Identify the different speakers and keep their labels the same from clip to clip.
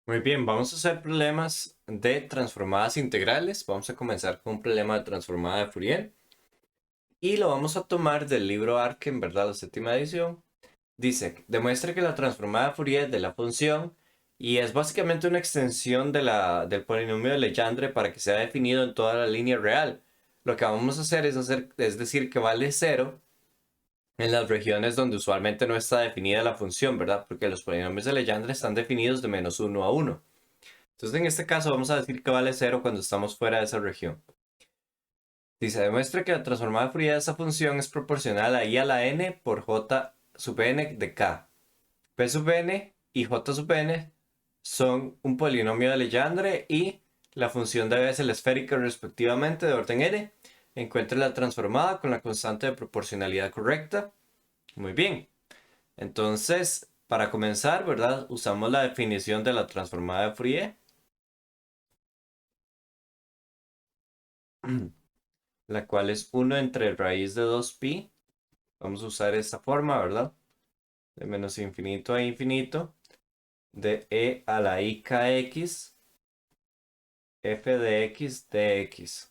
Speaker 1: Muy bien, vamos a hacer problemas de transformadas integrales. Vamos a comenzar con un problema de transformada de Fourier y lo vamos a tomar del libro Arc, ¿verdad? La séptima edición. Dice, demuestre que la transformada de Fourier de la función y es básicamente una extensión del polinomio de Legendre para que sea definido en toda la línea real. Lo que vamos a hacer es decir que vale cero en las regiones donde usualmente no está definida la función, ¿verdad? Porque los polinomios de Legendre están definidos de -1 a 1. Entonces, en este caso, vamos a decir que vale cero cuando estamos fuera de esa región. Dice, demuestra que la transformada de Fourier de esa función es proporcional a I a la n por J sub n de k. P sub n y J sub n son un polinomio de Legendre y la función debe ser esférica respectivamente de orden n. Encuentre la transformada con la constante de proporcionalidad correcta. Muy bien. Entonces, para comenzar, ¿verdad? Usamos la definición de la transformada de Fourier. La cual es 1 entre raíz de 2pi. Vamos a usar esta forma, ¿verdad? De menos infinito a infinito, de e a la i kx, f de x dx.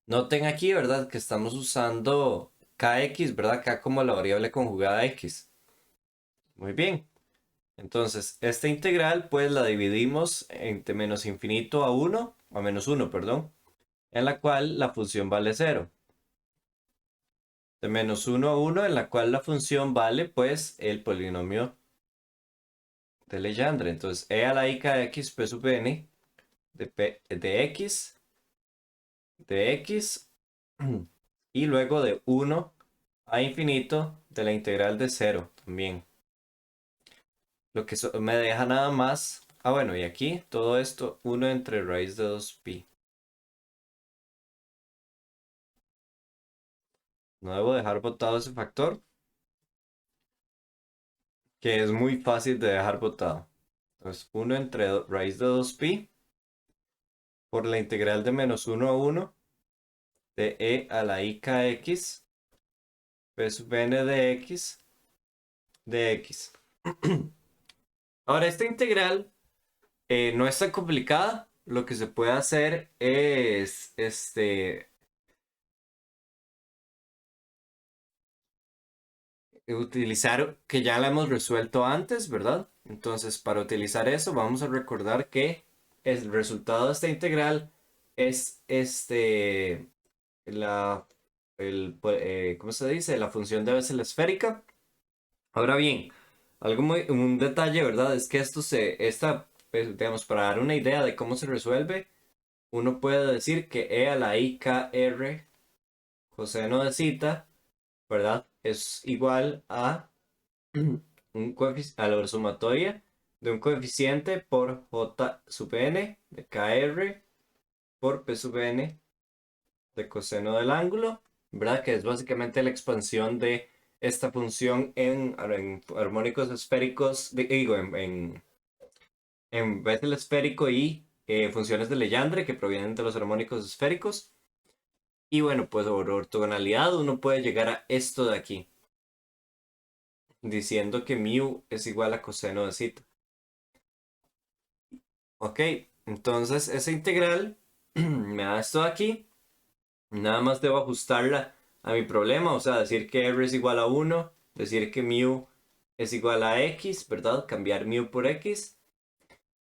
Speaker 1: Noten aquí, ¿verdad? Que estamos usando kx, ¿verdad? K como la variable conjugada x. Muy bien. Entonces, esta integral, pues la dividimos entre menos infinito a 1, a menos 1, perdón, en la cual la función vale 0. De -1 a 1, en la cual la función vale pues el polinomio de Legendre. Entonces, e a la i k x p sub n de x y luego de 1 a infinito de la integral de 0 también. Lo que me deja nada más. Ah, bueno, y aquí todo esto 1 entre raíz de 2pi. No debo dejar botado ese factor, que es muy fácil de dejar botado. Entonces, 1 entre raíz de 2pi por la integral de -1 a 1 de e a la i k x p sub n de x de x. Ahora, esta integral no es tan complicada. Lo que se puede hacer es utilizar que ya la hemos resuelto antes, ¿verdad? Entonces, para utilizar eso, vamos a recordar que el resultado de esta integral es la, ¿cómo se dice? La función debe ser esférica. Ahora bien, un detalle, ¿verdad? Es que pues, digamos, para dar una idea de cómo se resuelve, uno puede decir que e a la i k r coseno de zeta, ¿verdad? Es igual a a la sumatoria de un coeficiente por j sub n de kr por p sub n de coseno del ángulo, ¿verdad? Que es básicamente la expansión de esta función en armónicos esféricos, digo, en vez del esférico y funciones de Legendre que provienen de los armónicos esféricos. Y bueno, pues por ortogonalidad uno puede llegar a esto de aquí, diciendo que mu es igual a coseno de zeta. Ok, entonces esa integral me da esto de aquí. Nada más debo ajustarla a mi problema, o sea, decir que r es igual a 1, decir que mu es igual a x, ¿verdad? Cambiar mu por x.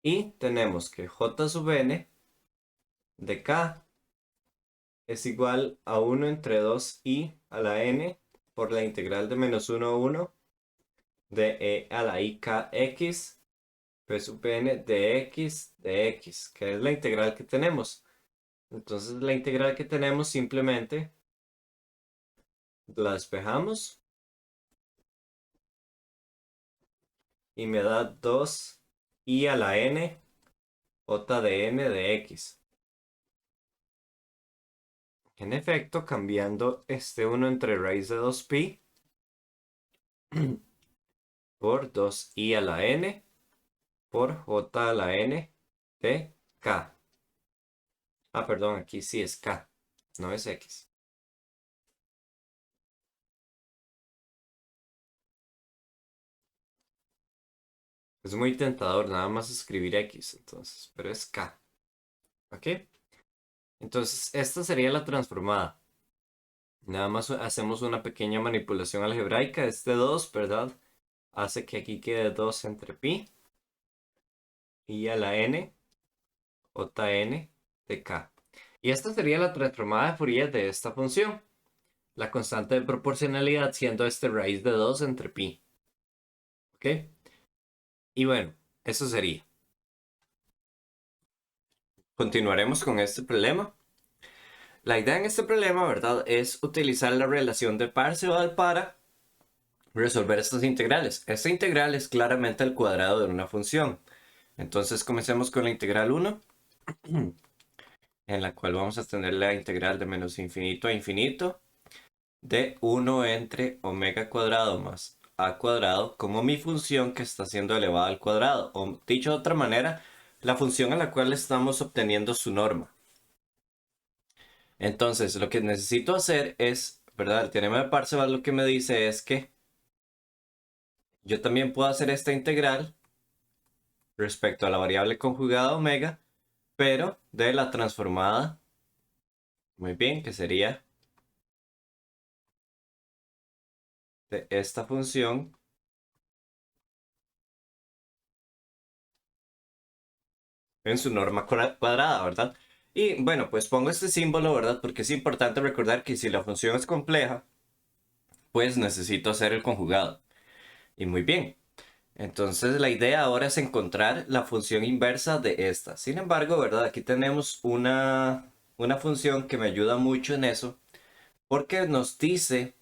Speaker 1: Y tenemos que j sub n de k es igual a 1 entre 2i a la n por la integral de -1 a 1 de e a la i k x p sub n de x, que es la integral que tenemos. Entonces la integral que tenemos simplemente la despejamos y me da 2i a la n j de n de x. En efecto, cambiando este 1 entre raíz de 2pi por 2i a la n por j a la n de k. Ah, perdón, aquí sí es k, no es x. Es muy tentador nada más escribir X, entonces, pero es K. ¿Ok? Entonces, esta sería la transformada. Nada más hacemos una pequeña manipulación algebraica. Este 2, ¿verdad? Hace que aquí quede 2 entre pi y a la n, jn de k. Y esta sería la transformada de Fourier de esta función. La constante de proporcionalidad siendo este raíz de 2 entre pi. ¿Ok? Y bueno, eso sería. Continuaremos con este problema. La idea en este problema, ¿verdad? Es utilizar la relación de Parseval para resolver estas integrales. Esta integral es claramente el cuadrado de una función. Entonces comencemos con la integral 1, en la cual vamos a tener la integral de menos infinito a infinito de 1 entre omega cuadrado más a cuadrado como mi función que está siendo elevada al cuadrado. O dicho de otra manera, la función a la cual estamos obteniendo su norma. Entonces, lo que necesito hacer es, ¿verdad? El teorema de Parseval lo que me dice es que yo también puedo hacer esta integral respecto a la variable conjugada omega, pero de la transformada, muy bien, que sería de esta función en su norma cuadrada, ¿verdad? Y bueno, pues pongo este símbolo, ¿verdad? Porque es importante recordar que si la función es compleja, pues necesito hacer el conjugado. Y muy bien. Entonces la idea ahora es encontrar la función inversa de esta. Sin embargo, ¿verdad? Aquí tenemos una función que me ayuda mucho en eso, porque nos dice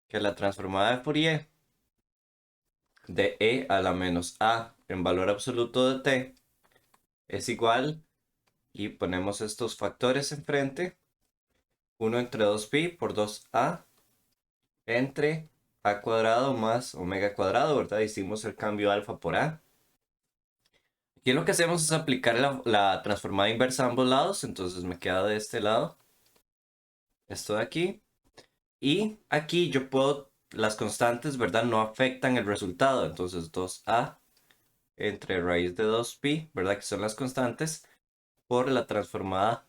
Speaker 1: que la transformada de Fourier de e a la menos a en valor absoluto de t es igual, y ponemos estos factores enfrente, 1 entre 2pi por 2a entre a cuadrado más omega cuadrado, ¿verdad? Hicimos el cambio alfa por a. Aquí lo que hacemos es aplicar la transformada inversa a ambos lados, entonces me queda de este lado esto de aquí. Y aquí yo puedo, las constantes, ¿verdad? No afectan el resultado, entonces 2a entre raíz de 2pi, ¿verdad? Que son las constantes, por la transformada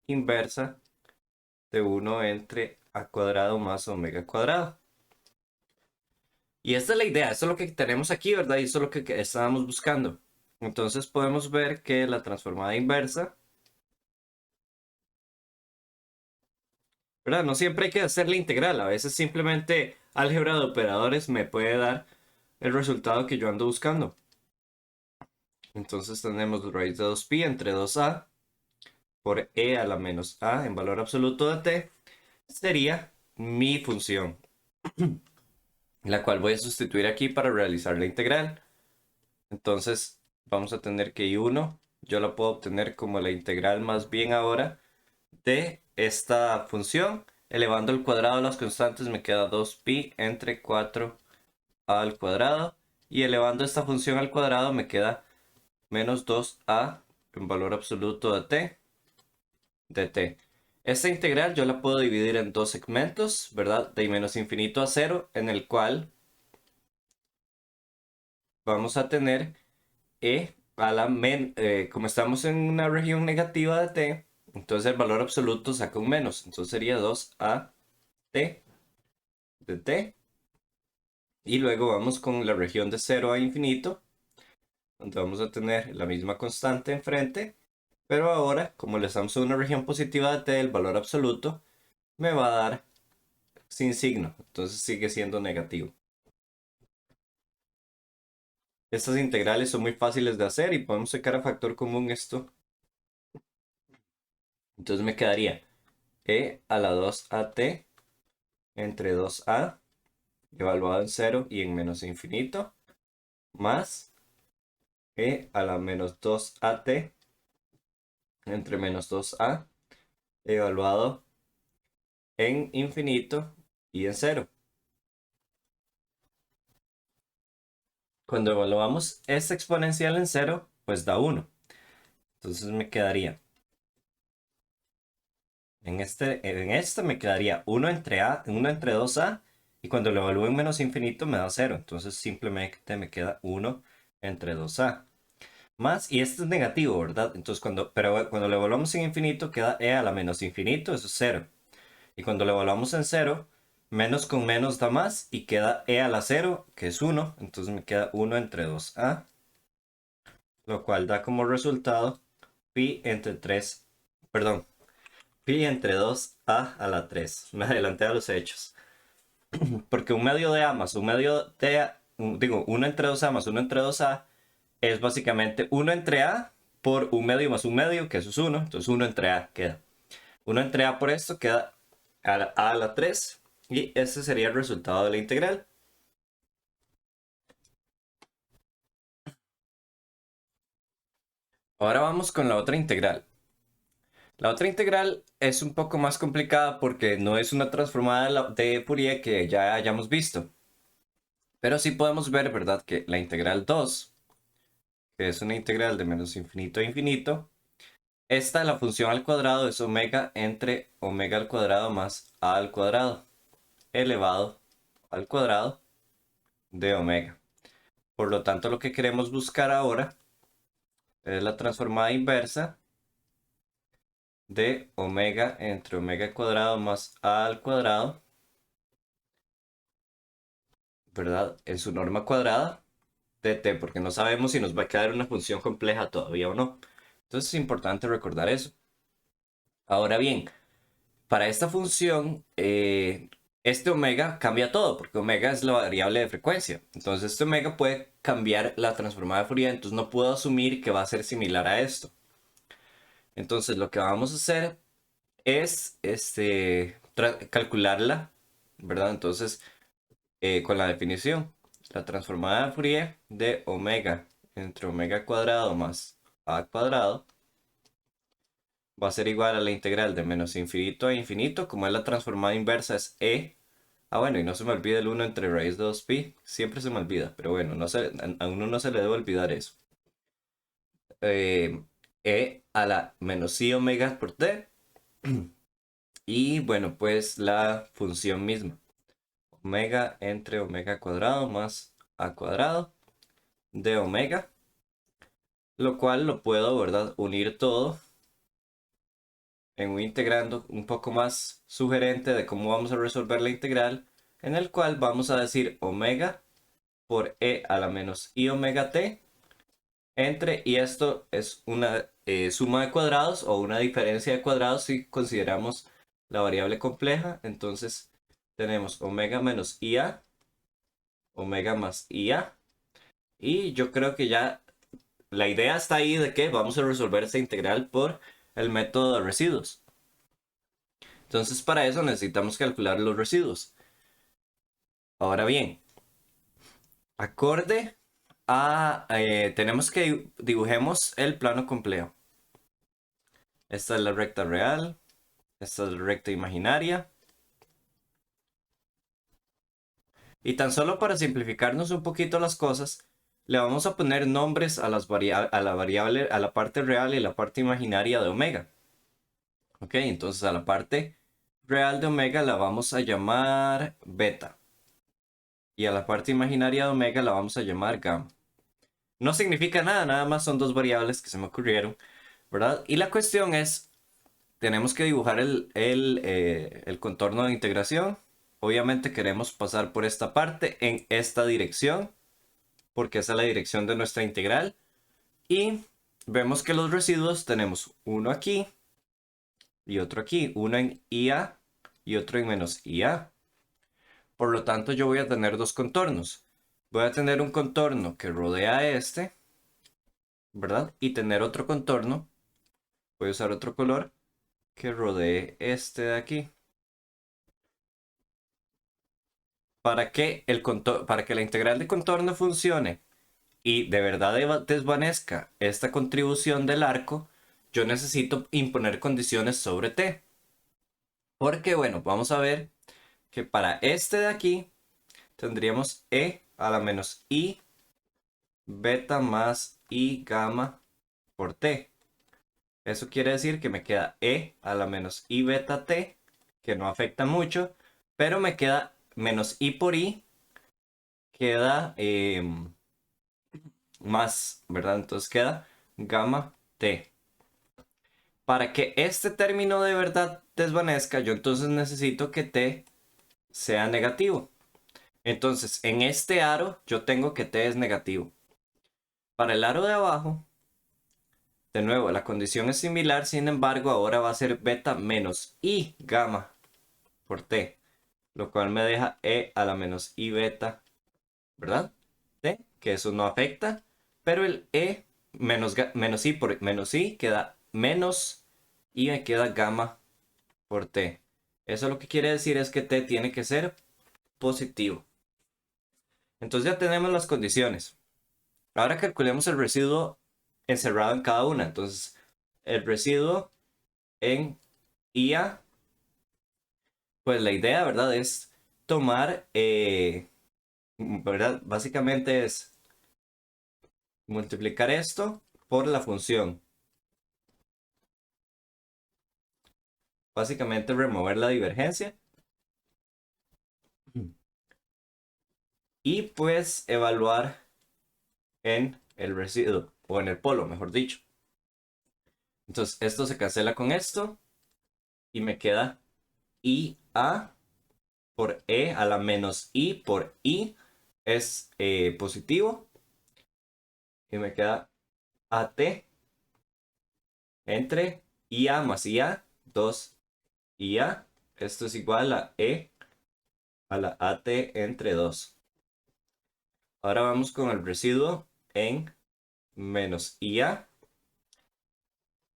Speaker 1: inversa de 1 entre a cuadrado más omega cuadrado. Y esta es la idea, esto es lo que tenemos aquí, ¿verdad? Y esto es lo que estábamos buscando. Entonces podemos ver que la transformada inversa, ¿verdad? No siempre hay que hacer la integral, a veces simplemente álgebra de operadores me puede dar el resultado que yo ando buscando. Entonces tenemos raíz de 2pi entre 2a por e a la menos a en valor absoluto de t, sería mi función, la cual voy a sustituir aquí para realizar la integral. Entonces vamos a tener que I1 yo la puedo obtener como la integral más bien ahora de esta función. Elevando al cuadrado las constantes me queda 2pi entre 4a al cuadrado. Y elevando esta función al cuadrado me queda menos 2a en valor absoluto de t. Esta integral yo la puedo dividir en dos segmentos, ¿verdad? De menos infinito a 0, en el cual vamos a tener como estamos en una región negativa de t, entonces el valor absoluto saca un menos. Entonces sería 2a t de t. Y luego vamos con la región de 0 a infinito, donde vamos a tener la misma constante enfrente. Pero ahora, como le estamos en una región positiva de t, el valor absoluto me va a dar sin signo. Entonces sigue siendo negativo. Estas integrales son muy fáciles de hacer y podemos sacar a factor común esto. Entonces me quedaría e a la 2at entre 2a evaluado en 0 y en menos infinito más e a la menos 2at entre menos 2a evaluado en infinito y en 0. Cuando evaluamos esta exponencial en 0, pues da 1. Entonces me quedaría en este me quedaría 1 entre a, 1 entre 2a, y cuando lo evalúo en menos infinito me da 0. Entonces simplemente me queda 1 entre 2a. Más, y este es negativo, ¿verdad? Entonces, pero cuando lo evaluamos en infinito, queda e a la menos infinito, eso es cero. Y cuando lo evaluamos en cero, menos con menos da más y queda e a la cero, que es 1. Entonces me queda 1 entre 2a, lo cual da como resultado pi entre 3, perdón, pi entre 2a a la 3. Me adelanté a los hechos. Porque un medio de a más un medio de a, digo, 1 entre 2a más 1 entre 2a es básicamente 1 entre a por un medio más un medio, que eso es 1. Entonces 1 entre a queda. 1 entre a por esto queda a la 3. Y ese sería el resultado de la integral. Ahora vamos con la otra integral. La otra integral es un poco más complicada porque no es una transformada de Fourier que ya hayamos visto. Pero sí podemos ver, ¿verdad? Que la integral 2, que es una integral de menos infinito a infinito, esta, la función al cuadrado, es omega entre omega al cuadrado más a al cuadrado elevado al cuadrado de omega. Por lo tanto, lo que queremos buscar ahora es la transformada inversa de omega entre omega al cuadrado más a al cuadrado, ¿verdad? En su norma cuadrada de t, porque no sabemos si nos va a quedar una función compleja todavía o no. Entonces es importante recordar eso. Ahora bien, para esta función, este omega cambia todo, porque omega es la variable de frecuencia. Entonces este omega puede cambiar la transformada de Fourier, entonces no puedo asumir que va a ser similar a esto. Entonces lo que vamos a hacer es calcularla, ¿verdad? Entonces, con la definición, la transformada de Fourier de omega entre omega cuadrado más a cuadrado va a ser igual a la integral de menos infinito a infinito, como es la transformada inversa es e. Ah, bueno, y no se me olvide el 1 entre raíz de 2pi, siempre se me olvida, pero bueno, a uno no se le debe olvidar eso. E a la menos i omega por t, y bueno, pues la función misma, omega entre omega cuadrado más a cuadrado de omega, lo cual lo puedo, ¿verdad?, unir todo en un integrando un poco más sugerente de cómo vamos a resolver la integral, en el cual vamos a decir omega por e a la menos i omega t entre, y esto es una suma de cuadrados o una diferencia de cuadrados si consideramos la variable compleja. Entonces tenemos omega menos ia, omega más ia, y yo creo que ya la idea está ahí de que vamos a resolver esta integral por el método de residuos. Entonces para eso necesitamos calcular los residuos. Ahora bien, acorde a, tenemos que dibujemos el plano complejo. Esta es la recta real, esta es la recta imaginaria. Y tan solo para simplificarnos un poquito las cosas, le vamos a poner nombres a a la variable, a la parte real y la parte imaginaria de omega. Ok, entonces a la parte real de omega la vamos a llamar beta. Y a la parte imaginaria de omega la vamos a llamar gamma. No significa nada, nada más son dos variables que se me ocurrieron, ¿verdad? Y la cuestión es, tenemos que dibujar el contorno de integración. Obviamente queremos pasar por esta parte en esta dirección, porque esa es la dirección de nuestra integral. Y vemos que los residuos tenemos uno aquí y otro aquí, uno en IA y otro en menos IA. Por lo tanto, yo voy a tener dos contornos. Voy a tener un contorno que rodea este, ¿verdad? Y tener otro contorno, voy a usar otro color, que rodee este de aquí. Para que la integral de contorno funcione y de verdad desvanezca esta contribución del arco, yo necesito imponer condiciones sobre t. Porque bueno, vamos a ver que para este de aquí tendríamos e a la menos i beta más i gamma por t. Eso quiere decir que me queda e a la menos i beta t, que no afecta mucho, pero me queda menos i por i, queda más, ¿verdad? Entonces queda gamma t. Para que este término de verdad desvanezca, yo entonces necesito que t sea negativo. Entonces, en este aro yo tengo que t es negativo. Para el aro de abajo, de nuevo, la condición es similar, sin embargo, ahora va a ser beta menos i gamma por t, lo cual me deja e a la menos i beta, ¿verdad? T, que eso no afecta, pero el e menos i por menos i queda menos y me queda gamma por t. Eso lo que quiere decir es que t tiene que ser positivo. Entonces ya tenemos las condiciones. Ahora calculemos el residuo encerrado en cada una. Entonces, el residuo en IA, pues la idea, ¿verdad? Es tomar, ¿verdad? Básicamente es multiplicar esto por la función. Básicamente remover la divergencia. Y pues evaluar en el residuo, o en el polo, mejor dicho. Entonces, esto se cancela con esto y me queda IA por E a la menos I por I es positivo. Y me queda AT entre IA más IA, 2 IA. Esto es igual a E a la AT entre 2. Ahora vamos con el residuo en menos IA.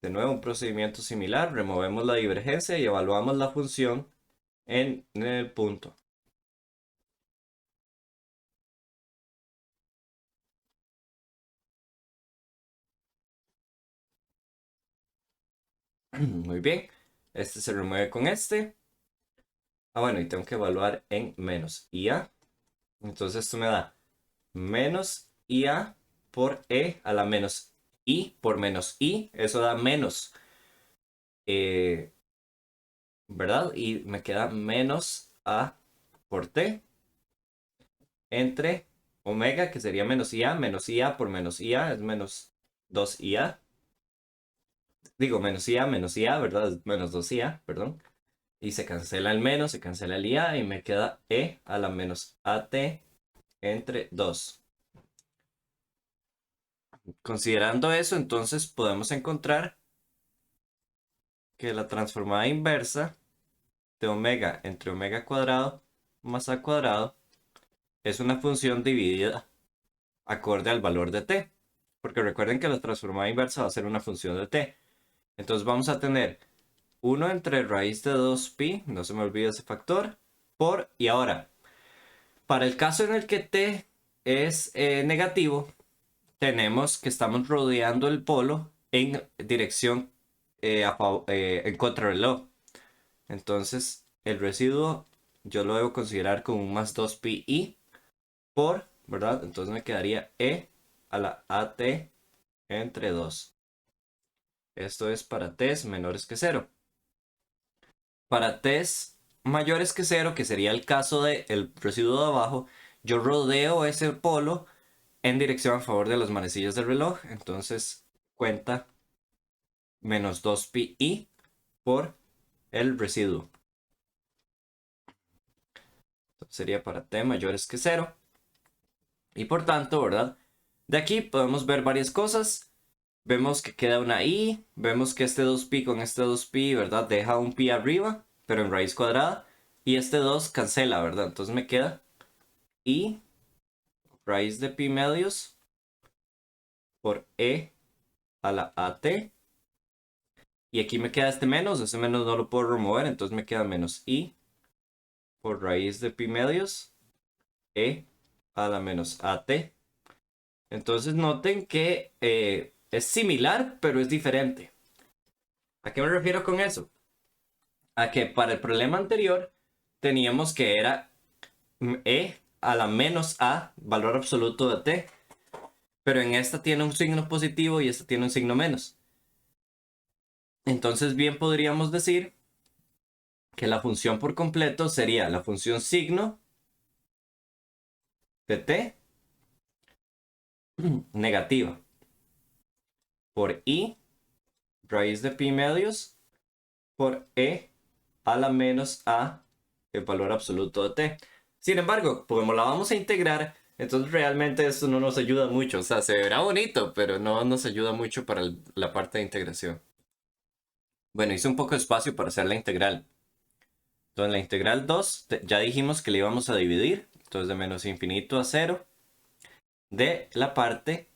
Speaker 1: De nuevo, un procedimiento similar. Removemos la divergencia y evaluamos la función en el punto. Muy bien. Este se remueve con este. Ah, bueno, y tengo que evaluar en menos IA. Entonces esto me da menos IA por E a la menos I por menos I. Eso da menos, ¿verdad? Y me queda menos A por T entre omega, que sería menos IA por menos IA es menos 2IA. Digo, menos IA, ¿verdad? Es menos 2IA, perdón. Y se cancela el menos, se cancela el IA y me queda E a la menos AT entre 2. Considerando eso, entonces podemos encontrar que la transformada inversa de omega entre omega cuadrado más a cuadrado es una función dividida acorde al valor de t. Porque recuerden que la transformada inversa va a ser una función de t. Entonces vamos a tener 1 entre raíz de 2pi, no se me olvide ese factor, por, y ahora, para el caso en el que t es negativo, tenemos que estamos rodeando el polo en dirección en contrarreloj. Entonces, el residuo yo lo debo considerar como un más 2pi por, ¿verdad? Entonces me quedaría E a la AT entre 2. Esto es para T's menores que 0. Para T's mayores que 0, que sería el caso del residuo de abajo, yo rodeo ese polo en dirección a favor de las manecillas del reloj. Entonces cuenta menos 2pi por el residuo. Entonces sería para T mayores que 0. Y por tanto, ¿verdad? De aquí podemos ver varias cosas. Vemos que queda una i, vemos que este 2pi con este 2pi, ¿verdad? Deja un pi arriba, pero en raíz cuadrada. Y este 2 cancela, ¿verdad? Entonces me queda i raíz de pi medios por e a la at. Y aquí me queda este menos, ese menos no lo puedo remover, entonces me queda menos i por raíz de pi medios e a la menos at. Entonces noten que es similar, pero es diferente. ¿A qué me refiero con eso? A que para el problema anterior teníamos que era e a la menos a, valor absoluto de t. Pero en esta tiene un signo positivo y esta tiene un signo menos. Entonces bien podríamos decir que la función por completo sería la función signo de t negativa por i raíz de pi medios por e a la menos a el valor absoluto de t. Sin embargo, como la vamos a integrar, entonces realmente esto no nos ayuda mucho. O sea, se verá bonito, pero no nos ayuda mucho para la parte de integración. Bueno, hice un poco de espacio para hacer la integral. Entonces, la integral 2, ya dijimos que le íbamos a dividir. Entonces, de menos infinito a 0 de la parte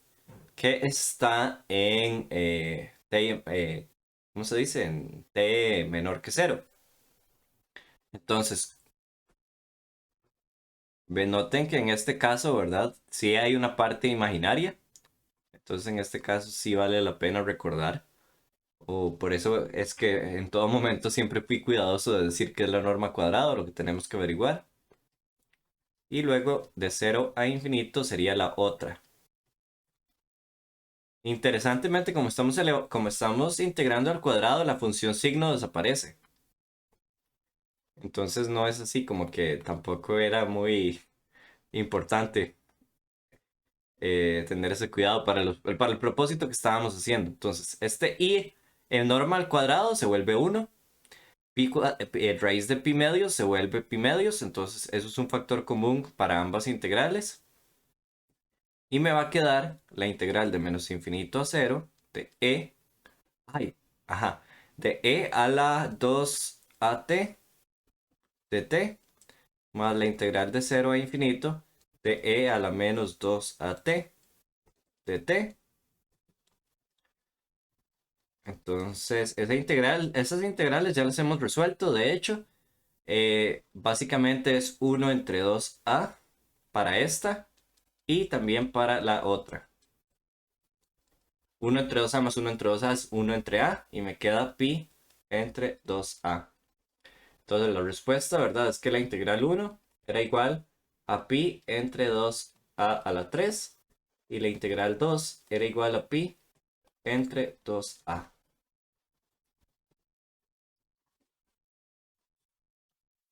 Speaker 1: que está en t, ¿cómo se dice? En t menor que 0. Entonces, noten que en este caso, ¿verdad? Sí hay una parte imaginaria. Entonces, en este caso sí vale la pena recordar. O por eso es que en todo momento siempre fui cuidadoso de decir que es la norma cuadrada, lo que tenemos que averiguar. Y luego de 0 a infinito sería la otra. Interesantemente, como estamos integrando al cuadrado, la función signo desaparece. Entonces no es así como que tampoco era muy importante tener ese cuidado para el propósito que estábamos haciendo. Entonces, este i en norma al cuadrado se vuelve 1. Raíz de pi medios se vuelve pi medios. Entonces, eso es un factor común para ambas integrales. Y me va a quedar la integral de menos infinito a 0 de e. Ay, ajá. De e a la 2at de t más la integral de 0 a infinito de e a la menos 2at de t. Entonces, esas integrales ya las hemos resuelto. De hecho, básicamente es 1 entre 2a para esta y también para la otra. 1 entre 2a más 1 entre 2a es 1 entre a y me queda pi entre 2a. Entonces la respuesta, ¿verdad? Es que la integral 1 era igual a pi entre 2a a la 3 y la integral 2 era igual a pi entre 2a.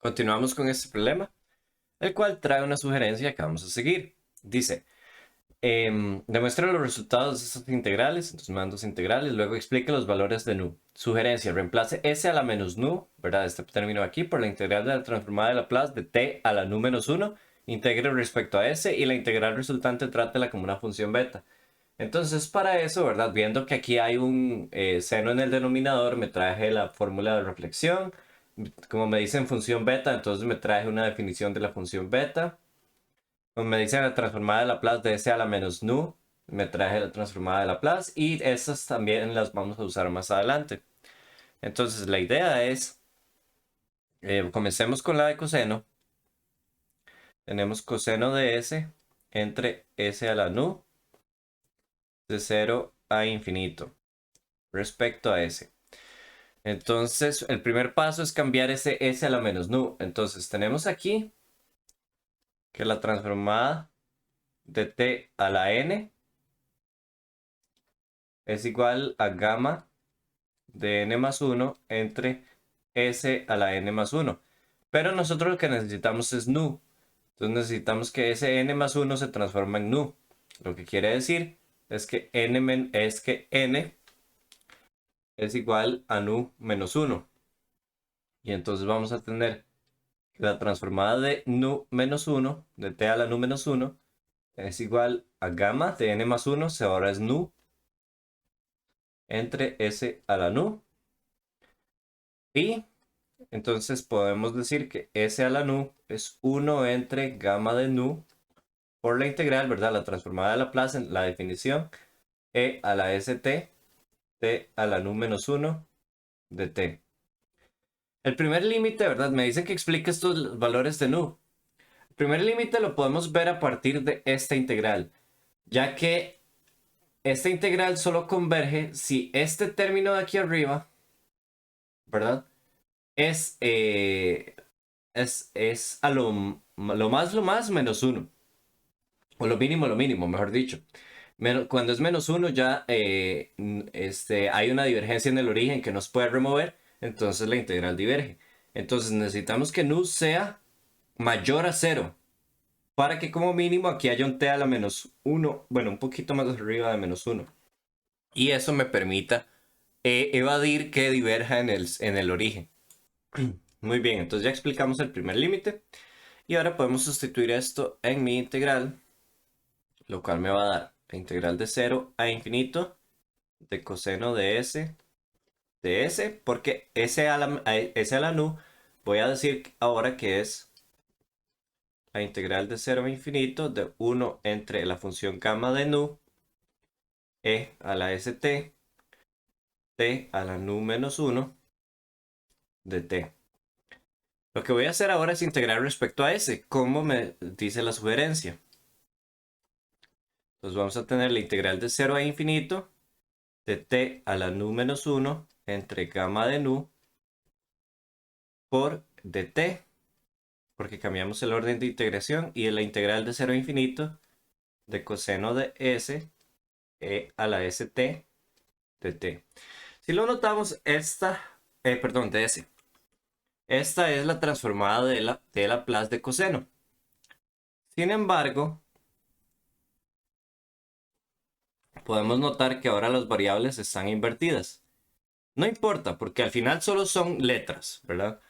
Speaker 1: Continuamos con este problema, el cual trae una sugerencia que vamos a seguir. Dice, demuestra los resultados de estas integrales, entonces me dan dos integrales, luego explica los valores de nu. Sugerencia, reemplace s a la menos nu, ¿verdad? Este término aquí por la integral de la transformada de Laplace de t a la nu menos 1, integre respecto a s y la integral resultante trátela como una función beta. Entonces para eso, ¿verdad? Viendo que aquí hay un seno en el denominador, me traje la fórmula de reflexión. Como me dicen función beta, entonces me traje una definición de la función beta. Como me dicen la transformada de Laplace de S a la menos nu, me traje la transformada de Laplace y esas también las vamos a usar más adelante. Entonces la idea es, comencemos con la de coseno. Tenemos coseno de S entre S a la nu de 0 a infinito respecto a S. Entonces, el primer paso es cambiar ese S a la menos nu. Entonces, tenemos aquí que la transformada de t a la n es igual a gamma de n más 1 entre s a la n más 1. Pero nosotros lo que necesitamos es nu. Entonces necesitamos que ese n más 1 se transforme en nu. Lo que quiere decir es que n es igual a nu menos 1. Y entonces vamos a tener la transformada de nu menos 1, de t a la nu menos 1, es igual a gamma de n más 1, se ahora es nu, entre s a la nu. Y entonces podemos decir que s a la nu es 1 entre gamma de nu por la integral, ¿verdad? La transformada de Laplace en la definición, e a la st, t a la nu menos 1 de t. El primer límite, ¿verdad? Me dicen que explique estos valores de nu. El primer límite lo podemos ver a partir de esta integral, ya que esta integral solo converge si este término de aquí arriba, ¿verdad? Es a lo más menos 1. O lo mínimo, mejor dicho. Cuando es menos 1 ya hay una divergencia en el origen que nos puede remover, entonces la integral diverge. Entonces necesitamos que nu sea mayor a 0. para que como mínimo aquí haya un t a la menos 1, bueno, un poquito más arriba de menos 1. Y eso me permita evadir que diverja en el origen. Muy bien, entonces ya explicamos el primer límite. Y ahora podemos sustituir esto en mi integral, lo cual me va a dar la integral de 0 a infinito de coseno de s, porque s a la nu, voy a decir ahora que es la integral de 0 a infinito de 1 entre la función gamma de nu, e a la st, t a la nu menos 1 de t. Lo que voy a hacer ahora es integrar respecto a s, como me dice la sugerencia. Entonces vamos a tener la integral de 0 a infinito de t a la nu menos 1 entre gamma de nu por dt, porque cambiamos el orden de integración, y la integral de 0 a infinito de coseno de s a la st de t. Si lo notamos, perdón, de s. Esta es la transformada de Laplace de coseno. Sin embargo, podemos notar que ahora las variables están invertidas. No importa, porque al final solo son letras, ¿verdad?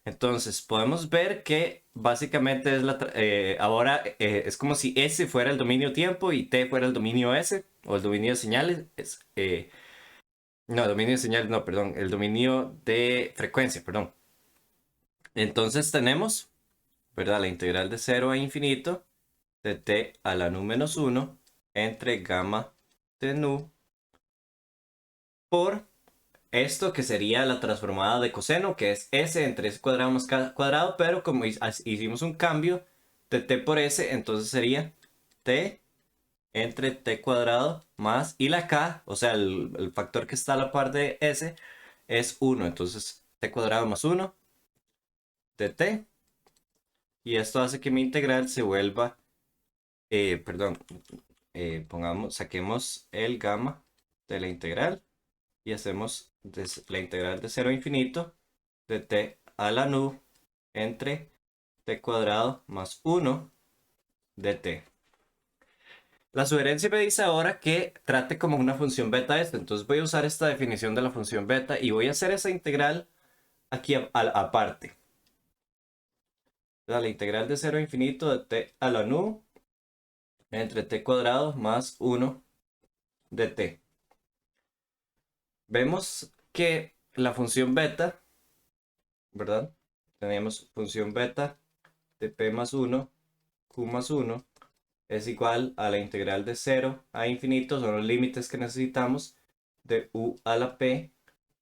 Speaker 1: Entonces, podemos ver que básicamente ahora es como si S fuera el dominio tiempo y T fuera el dominio S, o el dominio de señales. No, dominio de señales, no, perdón, el dominio de frecuencia, perdón. Entonces tenemos, ¿verdad? La integral de 0 a infinito de T a la nu menos 1 entre gamma de nu por esto que sería la transformada de coseno, que es s entre s cuadrado más k cuadrado, pero como hicimos un cambio de t por s, entonces sería t entre t cuadrado más, y la k, o sea, el factor que está a la par de s, es 1, entonces t cuadrado más 1 de t, y esto hace que mi integral se vuelva, perdón, saquemos el gamma de la integral, y hacemos la integral de 0 a infinito de t a la nu entre t cuadrado más 1 de t. La sugerencia me dice ahora que trate como una función beta esto, entonces voy a usar esta definición de la función beta y voy a hacer esa integral aquí aparte. La integral de 0 a infinito de t a la nu entre t cuadrado más 1 de t. Vemos que la función beta, ¿verdad? Tenemos función beta de p más 1, q más 1, es igual a la integral de 0 a infinito, son los límites que necesitamos, de u a la p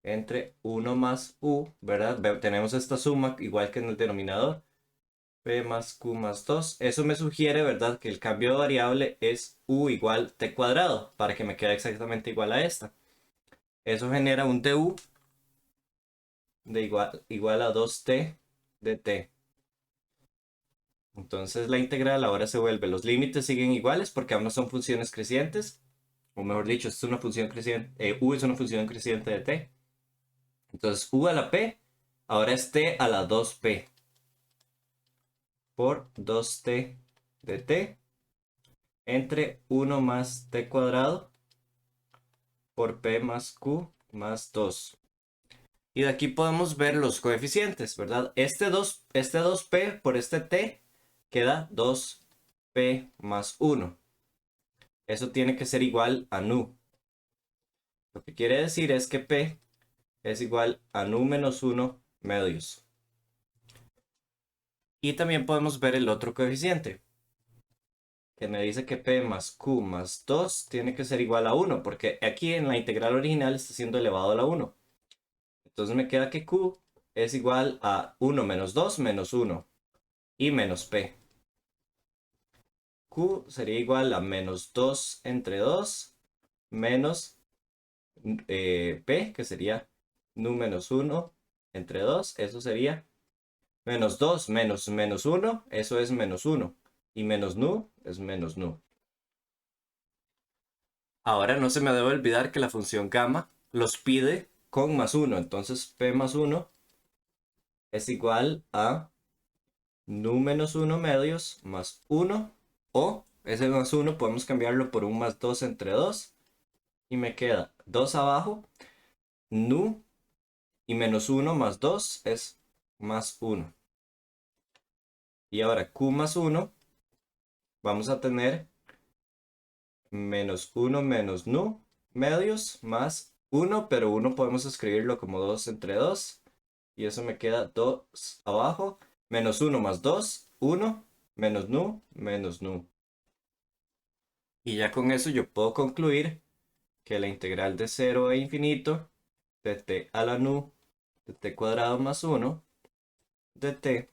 Speaker 1: entre 1 más u, ¿verdad? Tenemos esta suma igual que en el denominador, p más q más 2. Eso me sugiere, ¿verdad?, que el cambio de variable es u igual t cuadrado, para que me quede exactamente igual a esta. Eso genera un du de igual a 2t de t. Entonces la integral ahora se vuelve, los límites siguen iguales porque aún no son funciones crecientes, o mejor dicho, es una función creciente, u es una función creciente de t. Entonces u a la p ahora es t a la 2p por 2t de t entre 1 más t cuadrado por p más q más 2. Y de aquí podemos ver los coeficientes, ¿verdad? Este 2p por este t queda 2p más 1. Eso tiene que ser igual a nu. Lo que quiere decir es que p es igual a nu menos 1 medios. Y también podemos ver el otro coeficiente, que me dice que p más q más 2 tiene que ser igual a 1, porque aquí en la integral original está siendo elevado a la 1. Entonces me queda que q es igual a 1 menos 2 menos 1 y menos p. Q sería igual a menos 2 entre 2 menos p, que sería nu menos 1 entre 2. Eso sería menos 2 menos menos 1, eso es menos 1. Y menos nu es menos nu. Ahora no se me debe olvidar que la función gamma los pide con más 1. Entonces p más 1 es igual a nu menos 1 medios más 1, o ese más 1 podemos cambiarlo por un más 2 entre 2, y me queda 2 abajo, nu, y menos 1 más 2 es más 1. Y ahora q más 1, vamos a tener menos 1 menos nu medios más 1, pero 1 podemos escribirlo como 2 entre 2. Y eso me queda 2 abajo, menos 1 más 2, 1, menos nu. Y ya con eso yo puedo concluir que la integral de 0 a infinito de t a la nu de t cuadrado más 1 de t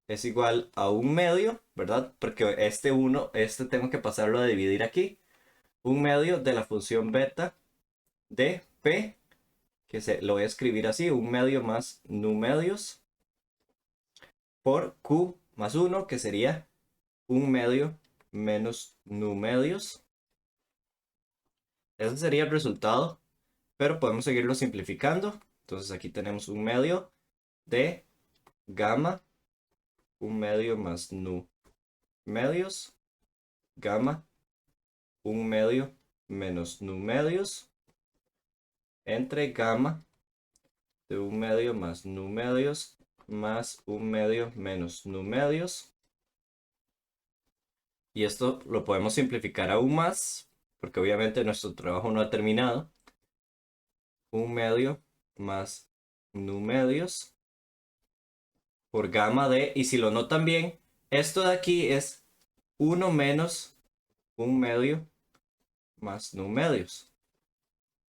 Speaker 1: es igual a un medio, ¿verdad? Porque este 1, este tengo que pasarlo a dividir aquí. Un medio de la función beta de p, lo voy a escribir así, un medio más nu medios por q más 1, que sería un medio menos nu medios. Ese sería el resultado, pero podemos seguirlo simplificando. Entonces aquí tenemos un medio de gamma, un medio más nu medios, gamma, un medio menos nu medios, entre gamma de un medio más nu medios más un medio menos nu medios. Y esto lo podemos simplificar aún más, porque obviamente nuestro trabajo no ha terminado. Un medio más nu medios por gamma de, y si lo notan bien, esto de aquí es 1 menos un medio más nu medios,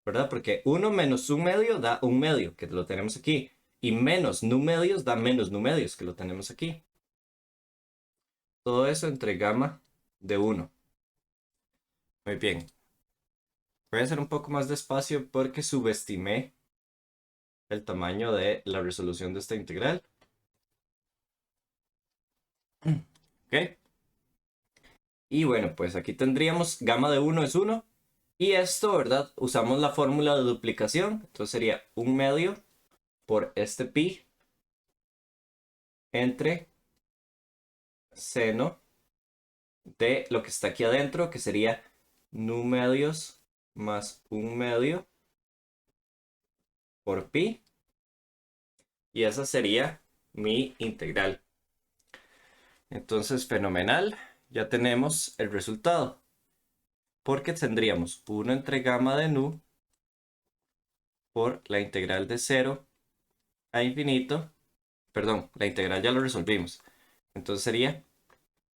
Speaker 1: ¿verdad? Porque 1 menos un medio da un medio, que lo tenemos aquí, y menos nu medios da menos nu medios, que lo tenemos aquí. Todo eso entre gamma de 1. Muy bien. Voy a hacer un poco más despacio porque subestimé el tamaño de la resolución de esta integral. ¿Ok? Y bueno, pues aquí tendríamos gamma de 1 es 1. Y esto, ¿verdad? Usamos la fórmula de duplicación. Entonces sería un medio por este pi entre seno de lo que está aquí adentro, que sería nu medios más un medio por pi. Y esa sería mi integral. Entonces, fenomenal. Ya tenemos el resultado. Porque tendríamos 1 entre gamma de nu por la integral de 0 a infinito. Perdón, la integral ya lo resolvimos. Entonces sería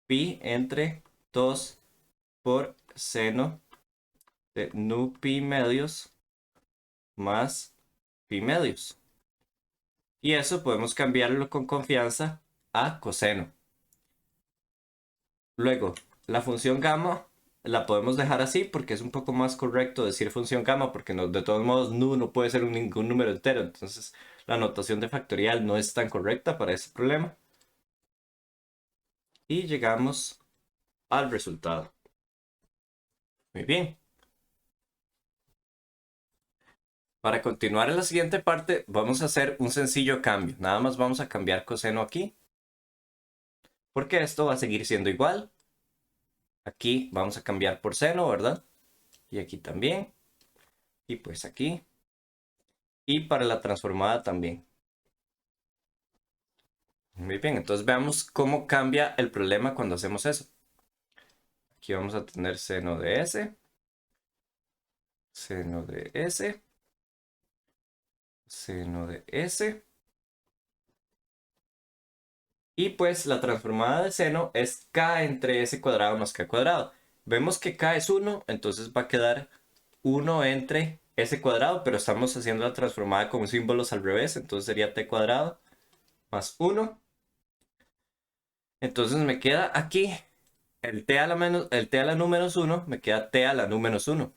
Speaker 1: pi entre 2 por seno de nu pi medios más pi medios. Y eso podemos cambiarlo con confianza a coseno. Luego, la función gamma la podemos dejar así porque es un poco más correcto decir función gamma, porque de todos modos nu no puede ser ningún número entero. Entonces la notación de factorial no es tan correcta para ese problema. Y llegamos al resultado. Muy bien. Para continuar en la siguiente parte, vamos a hacer un sencillo cambio. Nada más vamos a cambiar coseno aquí, porque esto va a seguir siendo igual. Aquí vamos a cambiar por seno, ¿verdad? Y aquí también. Y pues aquí. Y para la transformada también. Muy bien, entonces veamos cómo cambia el problema cuando hacemos eso. Aquí vamos a tener seno de s, seno de s, seno de s. Y pues la transformada de seno es k entre s cuadrado más k cuadrado. Vemos que k es 1, entonces va a quedar 1 entre s cuadrado, pero estamos haciendo la transformada con símbolos al revés, entonces sería t cuadrado más 1. Entonces me queda aquí el t a la, el t a la nu menos 1, me queda t a la nu menos 1.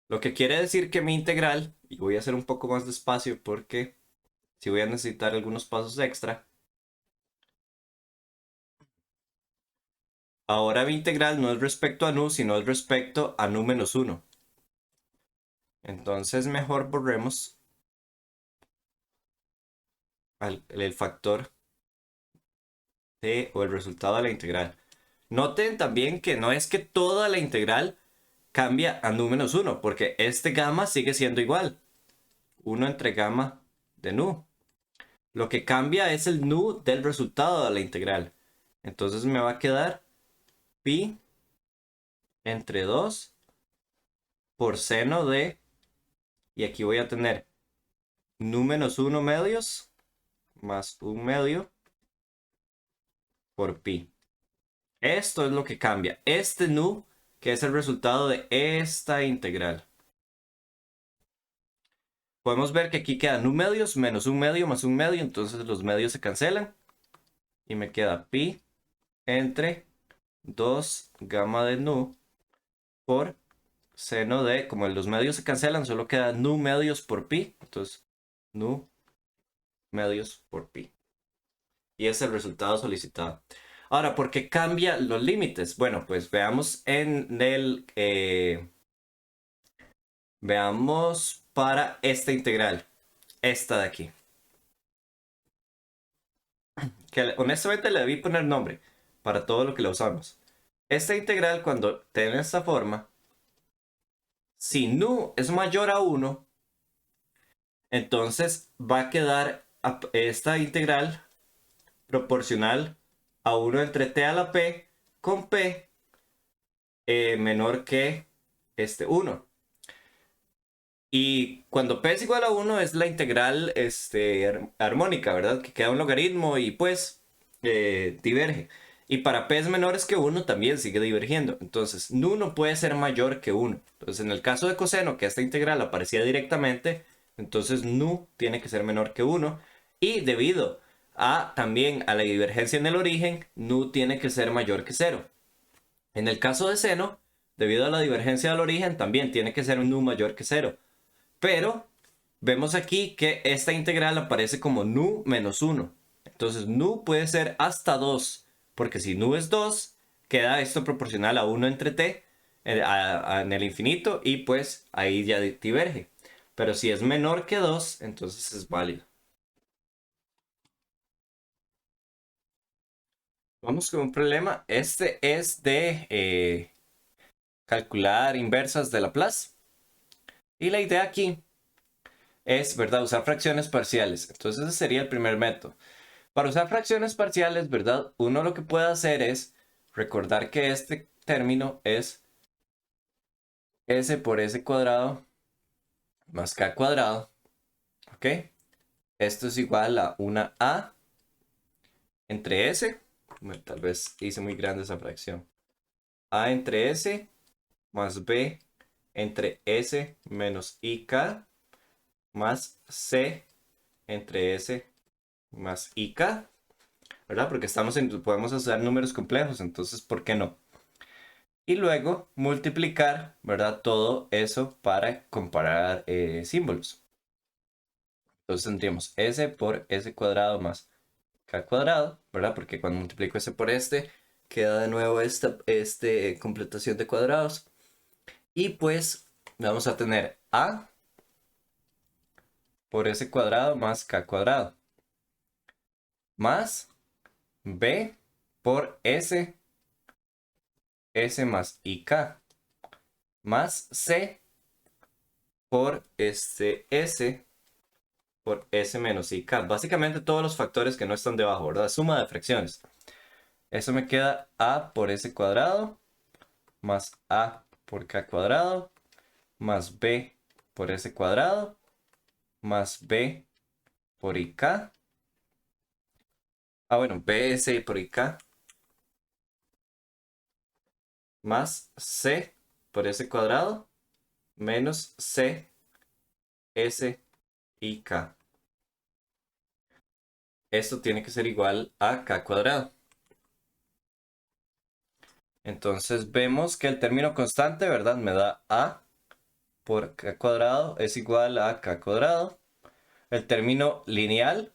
Speaker 1: Lo que quiere decir que mi integral, y voy a hacer un poco más despacio porque si voy a necesitar algunos pasos extra. Ahora mi integral no es respecto a nu, sino es respecto a nu menos 1. Entonces mejor borremos el factor o el resultado de la integral. Noten también que no es que toda la integral cambia a nu menos 1, porque este gamma sigue siendo igual. 1 entre gamma de nu. Lo que cambia es el nu del resultado de la integral. Entonces me va a quedar pi entre 2 por seno de, y aquí voy a tener nu menos 1 medios más 1 medio por pi. Esto es lo que cambia. Este nu, que es el resultado de esta integral. Podemos ver que aquí queda nu medios menos 1 medio más 1 medio, entonces los medios se cancelan. Y me queda pi entre 2 gamma de nu por seno de, como los medios se cancelan, solo queda nu medios por pi. Entonces, nu medios por pi. Y es el resultado solicitado. Ahora, ¿por qué cambia los límites? Bueno, pues veamos en el... veamos para esta integral. Esta de aquí. Que honestamente le debí poner nombre para todo lo que la usamos. Esta integral, cuando tiene esta forma, si nu es mayor a 1, entonces va a quedar esta integral proporcional a 1 entre t a la p con p menor que este 1. Y cuando p es igual a 1 es la integral armónica, ¿verdad? Que queda un logaritmo y pues diverge. Y para p es menores que 1 también sigue divergiendo. Entonces, nu no puede ser mayor que 1. Entonces, en el caso de coseno, que esta integral aparecía directamente, entonces nu tiene que ser menor que 1. Y debido también a la divergencia en el origen, nu tiene que ser mayor que 0. En el caso de seno, debido a la divergencia del origen, también tiene que ser un nu mayor que 0. Pero vemos aquí que esta integral aparece como nu menos 1. Entonces nu puede ser hasta 2, porque si nu es 2, queda esto proporcional a 1 entre t en el infinito y pues ahí ya diverge. Pero si es menor que 2, entonces es válido. Vamos con un problema. Este es de calcular inversas de Laplace. Y la idea aquí es, ¿verdad?, usar fracciones parciales. Entonces ese sería el primer método. Para usar fracciones parciales, ¿verdad? Uno lo que puede hacer es recordar que este término es s por s cuadrado más k cuadrado. ¿Ok? Esto es igual a una a entre s. Bueno, tal vez hice muy grande esa fracción. A entre s más b entre s menos ik más c entre s más ik. ¿Verdad? Porque podemos usar números complejos, entonces, ¿por qué no? Y luego multiplicar, ¿verdad? Todo eso para comparar símbolos. Entonces tendríamos s por s cuadrado más k cuadrado, ¿verdad? Porque cuando multiplico s por este, queda de nuevo esta completación de cuadrados. Y pues vamos a tener a por s cuadrado más k cuadrado. Más b por s más ik. Más c por s por s menos ik. Básicamente todos los factores que no están debajo, ¿verdad? Suma de fracciones. Eso me queda a por s cuadrado más a por k cuadrado más b por s cuadrado más b por ik. Bueno, bs por ik más c por s cuadrado menos c s ik. Esto tiene que ser igual a k cuadrado. Entonces vemos que el término constante, ¿verdad? Me da a por k cuadrado es igual a k cuadrado. El término lineal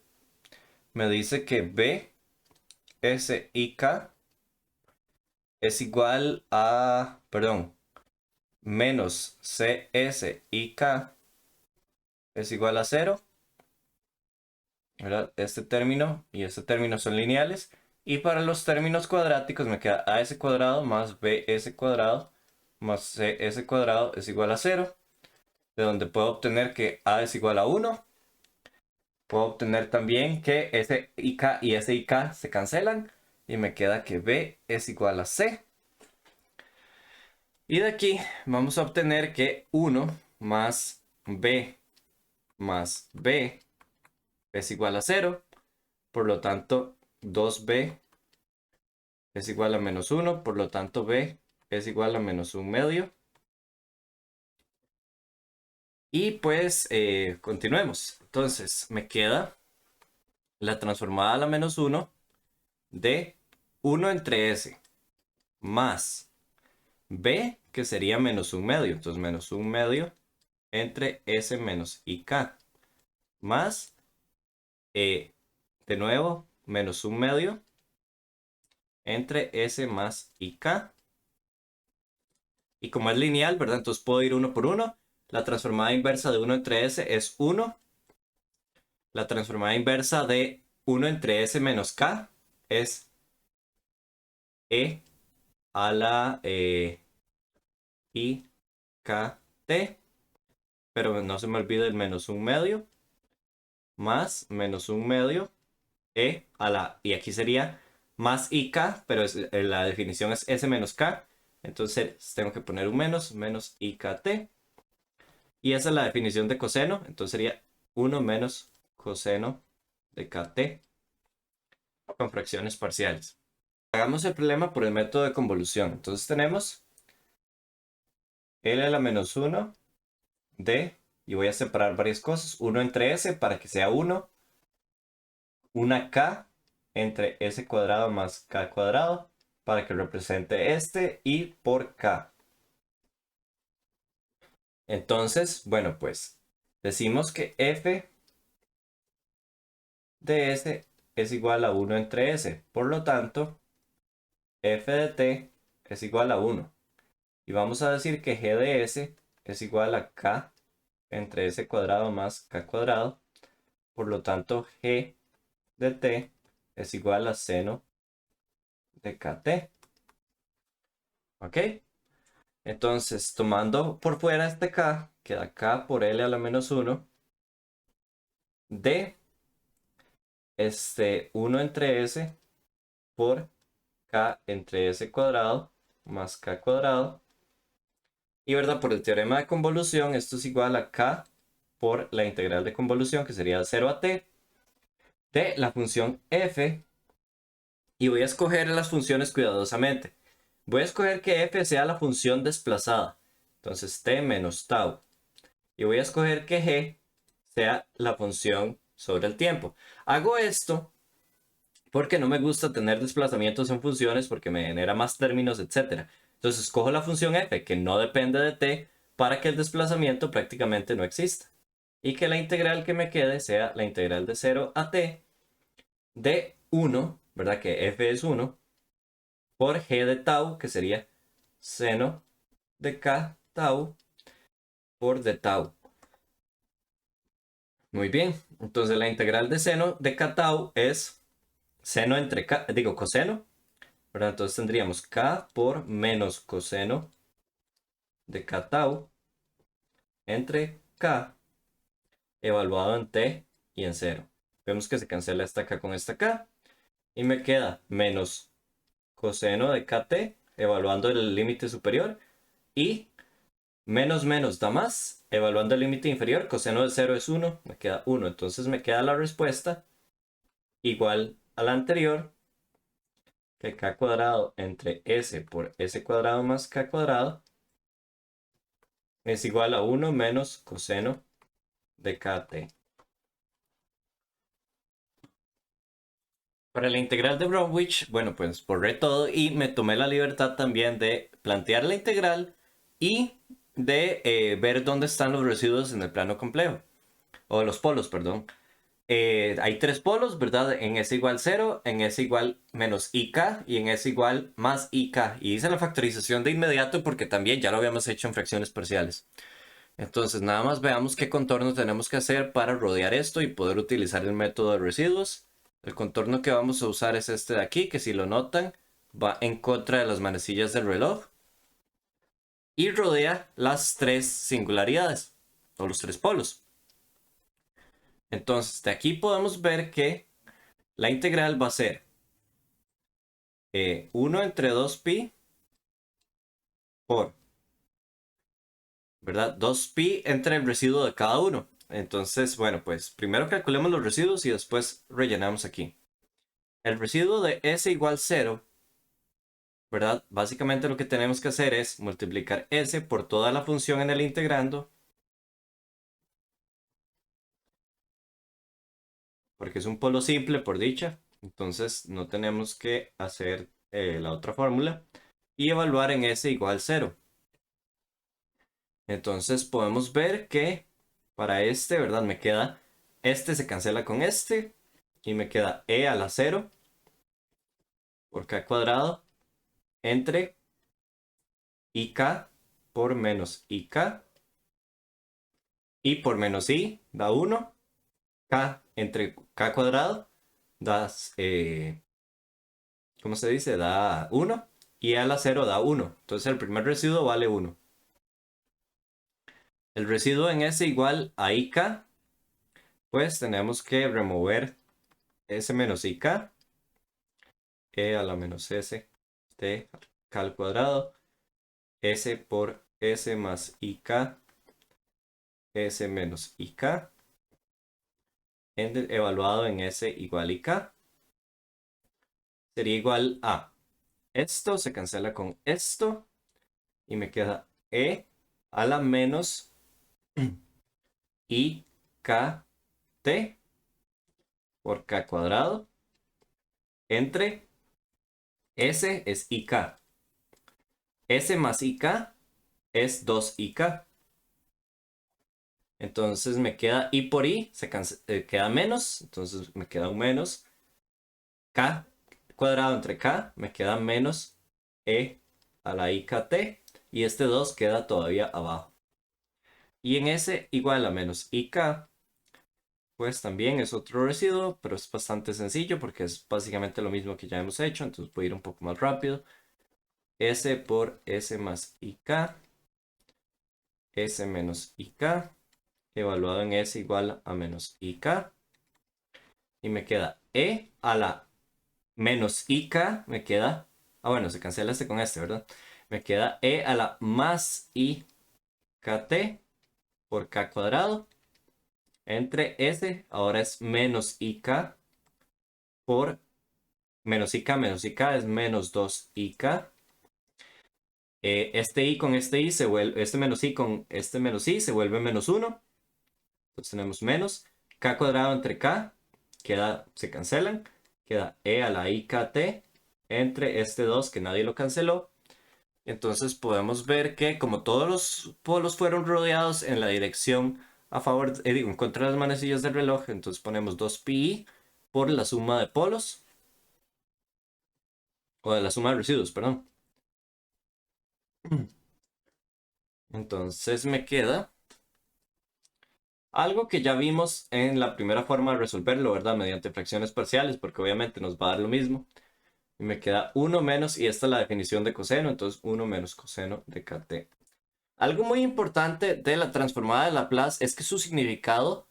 Speaker 1: me dice que b, s y k es igual a, perdón, menos cs y k es igual a 0. ¿verdad? Este término y este término son lineales. Y para los términos cuadráticos me queda AS cuadrado más BS cuadrado más CS cuadrado es igual a 0. De donde puedo obtener que A es igual a 1. Puedo obtener también que S y K y S y K se cancelan. Y me queda que B es igual a C. Y de aquí vamos a obtener que 1 más B es igual a 0. Por lo tanto, 2B es igual a menos 1. Por lo tanto, B es igual a menos 1/2. Y pues continuemos. Entonces me queda la transformada a la menos 1 de 1 entre S más B, que sería menos 1/2. Entonces menos 1/2 entre S menos IK más, de nuevo, menos 1/2 entre S más IK. Y como es lineal, ¿verdad? Entonces puedo ir uno por uno. La transformada inversa de 1 entre S es 1. La transformada inversa de 1 entre S menos K es E a la IKT. Pero no se me olvide el menos 1/2 más menos 1/2 E a la, y aquí sería más IK, pero la definición es S menos K. Entonces tengo que poner un menos IKT. Y esa es la definición de coseno. Entonces sería 1 menos coseno de KT con fracciones parciales. Hagamos el problema por el método de convolución. Entonces tenemos L a la menos 1 de, y voy a separar varias cosas, 1 entre S para que sea 1, una K entre S cuadrado más K cuadrado para que represente este y por K. Entonces, bueno, pues decimos que F de S es igual a 1 entre S. Por lo tanto, F de T es igual a 1. Y vamos a decir que G de S es igual a K entre S cuadrado más K cuadrado. Por lo tanto, G de T es igual a seno de KT. ¿Ok? Entonces, tomando por fuera este K, queda K por L a la menos 1 de 1 entre S por K entre S cuadrado más K cuadrado. Y verdad, por el teorema de convolución, esto es igual a K por la integral de convolución, que sería 0 a T, de la función F. Y voy a escoger las funciones cuidadosamente. Voy a escoger que F sea la función desplazada. Entonces T menos tau. Y voy a escoger que G sea la función sobre el tiempo. Hago esto porque no me gusta tener desplazamientos en funciones porque me genera más términos, etc. Entonces escojo la función f que no depende de t para que el desplazamiento prácticamente no exista. Y que la integral que me quede sea la integral de 0 a t de 1, ¿verdad? Que f es 1, por g de tau, que sería seno de k tau por d tau. Muy bien, entonces la integral de seno de k tau es seno entre k, digo coseno, ¿verdad? Entonces tendríamos k por menos coseno de k tau entre k evaluado en t y en 0. Vemos que se cancela esta k con esta k y me queda menos coseno de kt evaluando el límite superior y menos menos da más, evaluando el límite inferior, coseno de 0 es 1, me queda 1. Entonces me queda la respuesta igual a la anterior, que k cuadrado entre s por s cuadrado más k cuadrado es igual a 1 menos coseno de kt. Para la integral de Bromwich, bueno, pues borré todo y me tomé la libertad también de plantear la integral y de ver dónde están los residuos en el plano complejo, o los polos, perdón. Hay tres polos, ¿verdad? En S igual 0, en S igual menos IK y en S igual más IK. Y hice la factorización de inmediato porque también ya lo habíamos hecho en fracciones parciales. Entonces, nada más veamos qué contorno tenemos que hacer para rodear esto y poder utilizar el método de residuos. El contorno que vamos a usar es este de aquí, que si lo notan, va en contra de las manecillas del reloj y rodea las tres singularidades o los tres polos. Entonces, de aquí podemos ver que la integral va a ser 1 entre 2pi por, ¿verdad? 2pi entre el residuo de cada uno. Entonces, bueno, pues primero calculemos los residuos y después rellenamos aquí. El residuo de s igual 0, ¿verdad? Básicamente lo que tenemos que hacer es multiplicar s por toda la función en el integrando, porque es un polo simple por dicha, entonces no tenemos que hacer la otra fórmula, y evaluar en s igual 0. Entonces podemos ver que para este, ¿verdad? Me queda, este se cancela con este, y me queda e a la 0 por k cuadrado entre ik por menos ik, y por menos i da 1, k entre k cuadrado da, ¿cómo se dice? Da 1, y a la 0 da 1. Entonces el primer residuo vale 1. El residuo en S igual a IK, pues tenemos que remover S menos IK, E a la menos S, T K al cuadrado, S por S más IK, S menos IK, evaluado en S igual IK, sería igual a esto, se cancela con esto, y me queda E a la menos IKT por K cuadrado entre S es IK. S más IK es 2IK. Entonces me queda I por I, queda menos, entonces me queda un menos. K cuadrado entre K me queda menos E a la IKT, y este 2 queda todavía abajo. Y en S igual a menos IK, pues también es otro residuo, pero es bastante sencillo porque es básicamente lo mismo que ya hemos hecho, entonces voy a ir un poco más rápido. S por S más IK, S menos IK, evaluado en S igual a menos IK, y me queda E a la menos IK, me queda, bueno, se cancela este con este, ¿verdad? Me queda E a la más IKT por K cuadrado, entre S, ahora es menos IK por menos IK es menos 2IK. Este I con este I se vuelve, este menos I con este menos I se vuelve menos 1. Entonces tenemos menos K cuadrado entre K, se cancelan, queda E a la IKT entre este 2 que nadie lo canceló. Entonces podemos ver que como todos los polos fueron rodeados en la dirección a favor, en contra de las manecillas del reloj, entonces ponemos 2pi por la suma de polos, o de la suma de residuos, perdón. Entonces me queda algo que ya vimos en la primera forma de resolverlo, ¿verdad? Mediante fracciones parciales, porque obviamente nos va a dar lo mismo. Y me queda 1 menos, y esta es la definición de coseno, entonces 1 menos coseno de kt. Algo muy importante de la transformada de Laplace es que su significado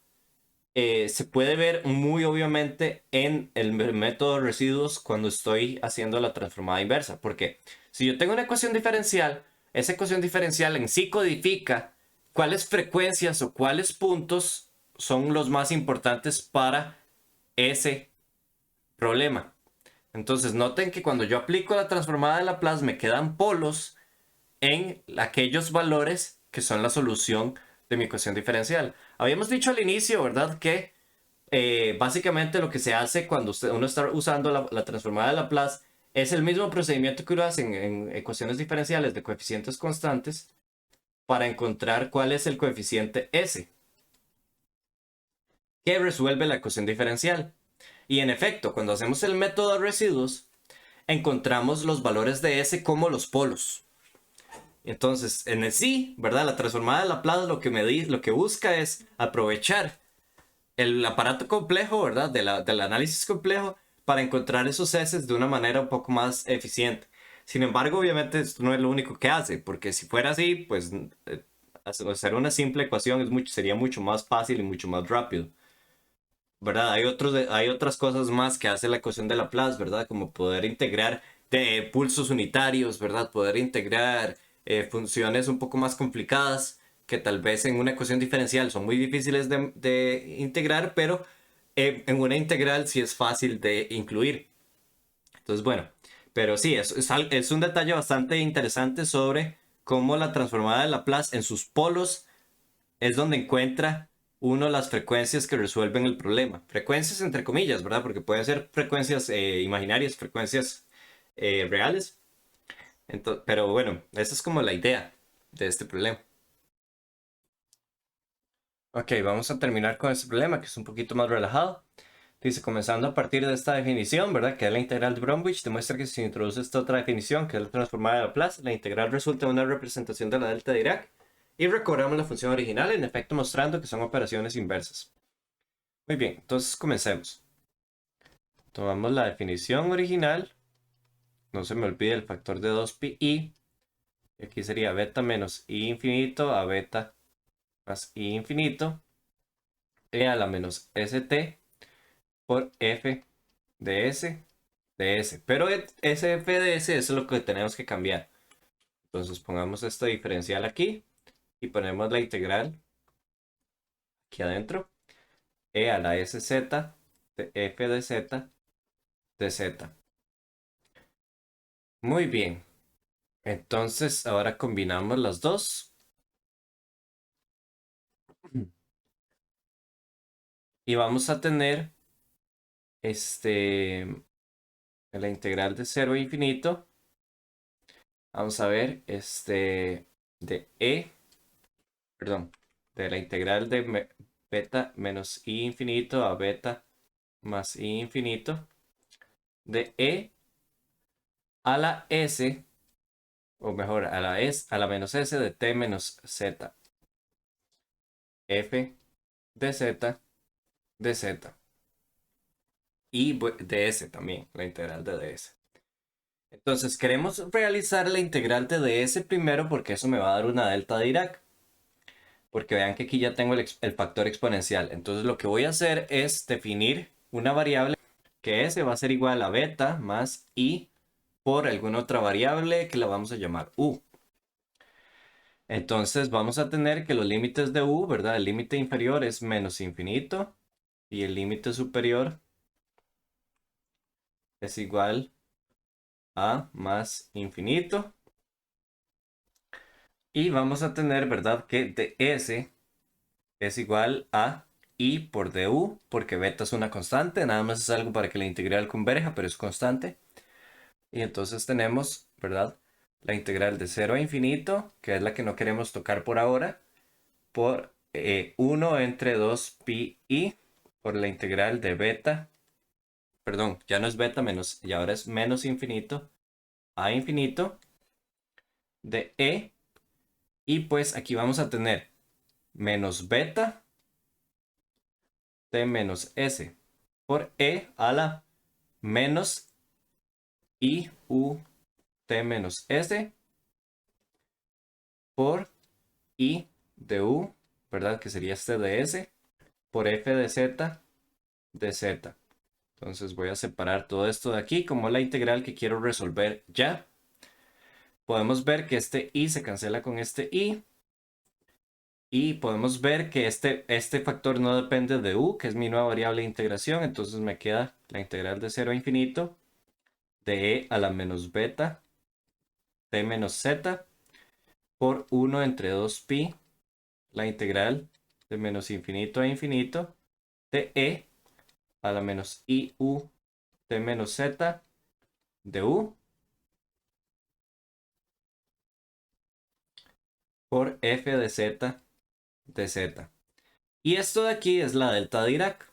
Speaker 1: se puede ver muy obviamente en el método de residuos cuando estoy haciendo la transformada inversa. Porque si yo tengo una ecuación diferencial, esa ecuación diferencial en sí codifica cuáles frecuencias o cuáles puntos son los más importantes para ese problema. Entonces noten que cuando yo aplico la transformada de Laplace me quedan polos en aquellos valores que son la solución de mi ecuación diferencial. Habíamos dicho al inicio, ¿verdad? Que básicamente lo que se hace cuando uno está usando la transformada de Laplace es el mismo procedimiento que uno hace en ecuaciones diferenciales de coeficientes constantes para encontrar cuál es el coeficiente S que resuelve la ecuación diferencial. Y en efecto, cuando hacemos el método de residuos, encontramos los valores de S como los polos. Entonces, en el sí, ¿verdad? La transformada de Laplace lo que busca es aprovechar el aparato complejo, ¿verdad? Del análisis complejo para encontrar esos S de una manera un poco más eficiente. Sin embargo, obviamente esto no es lo único que hace, porque si fuera así, pues hacer una simple ecuación sería mucho más fácil y mucho más rápido, ¿verdad? Hay otras cosas más que hace la ecuación de Laplace, ¿verdad? Como poder integrar de pulsos unitarios, ¿verdad? Poder integrar funciones un poco más complicadas que tal vez en una ecuación diferencial son muy difíciles de integrar, pero en una integral sí es fácil de incluir. Entonces, bueno, pero sí, es un detalle bastante interesante sobre cómo la transformada de Laplace en sus polos es donde encuentra uno las frecuencias que resuelven el problema. Frecuencias entre comillas, ¿verdad? Porque pueden ser frecuencias imaginarias, frecuencias reales. Pero bueno, esa es como la idea de este problema. Ok, vamos a terminar con este problema que es un poquito más relajado. Dice, comenzando a partir de esta definición, ¿verdad? Que es la integral de Bromwich, demuestra que si se introduce esta otra definición, que es la transformada de Laplace, la integral resulta en una representación de la delta de Dirac y recobramos la función original, en efecto mostrando que son operaciones inversas. Muy bien, entonces comencemos. Tomamos la definición original, no se me olvide el factor de 2pi, y aquí sería beta menos i infinito a beta más i infinito, e a la menos st por f de s de s. Pero ese f de s es lo que tenemos que cambiar. Entonces pongamos esta diferencial aquí y ponemos la integral aquí adentro. E a la sz de f de z de z. Muy bien. Entonces ahora combinamos las dos. Y vamos a tener la integral de 0 a infinito. Vamos a ver de perdón, de la integral de beta menos i infinito a beta más i infinito de a la s, o mejor, a la menos s de t menos z, f de z de z y de s también, la integral de ds. Entonces queremos realizar la integral de ds primero porque eso me va a dar una delta de Dirac. Porque vean que aquí ya tengo el factor exponencial. Entonces lo que voy a hacer es definir una variable que s va a ser igual a beta más i por alguna otra variable que la vamos a llamar u. Entonces vamos a tener que los límites de u, ¿verdad? El límite inferior es menos infinito y el límite superior es igual a más infinito. Y vamos a tener, ¿verdad? Que ds es igual a i por du, porque beta es una constante, nada más es algo para que la integral converja, pero es constante. Y entonces tenemos, ¿verdad? La integral de 0 a infinito, que es la que no queremos tocar por ahora, por 1 entre 2 pi i, por la integral de beta, perdón, ya no es beta menos, y ahora es menos infinito a infinito de y pues aquí vamos a tener menos beta t menos s por a la menos i u t menos s por i de u, ¿verdad? Que sería este de s por f de z de z. Entonces voy a separar todo esto de aquí como la integral que quiero resolver ya. Podemos ver que este i se cancela con este i. Y podemos ver que este factor no depende de u, que es mi nueva variable de integración. Entonces me queda la integral de 0 a infinito de e a la menos beta t menos z por 1 entre 2 pi, la integral de menos infinito a infinito de e a la menos iu t menos z de u por f de z de z. Y esto de aquí es la delta de Dirac.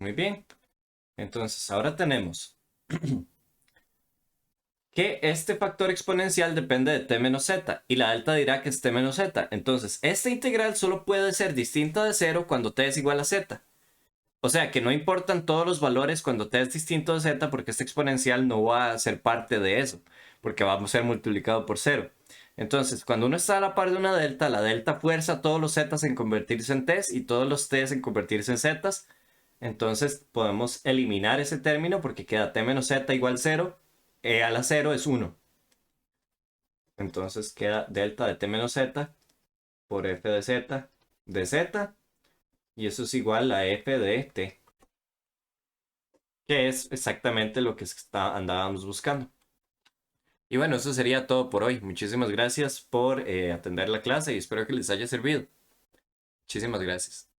Speaker 1: Muy bien. Entonces, ahora tenemos que este factor exponencial depende de t menos z y la delta dirá que es t menos z. Entonces, esta integral solo puede ser distinta de 0 cuando t es igual a z. O sea que no importan todos los valores cuando t es distinto de z porque este exponencial no va a ser parte de eso, porque va a ser multiplicado por 0. Entonces, cuando uno está a la par de una delta, la delta fuerza a todos los z's en convertirse en t's y todos los t's en convertirse en z's. Entonces podemos eliminar ese término porque queda t menos z igual 0, e a la 0 es 1. Entonces queda delta de t menos z por f de z, y eso es igual a f de t, que es exactamente lo que andábamos buscando. Y bueno, eso sería todo por hoy. Muchísimas gracias por atender la clase y espero que les haya servido. Muchísimas gracias.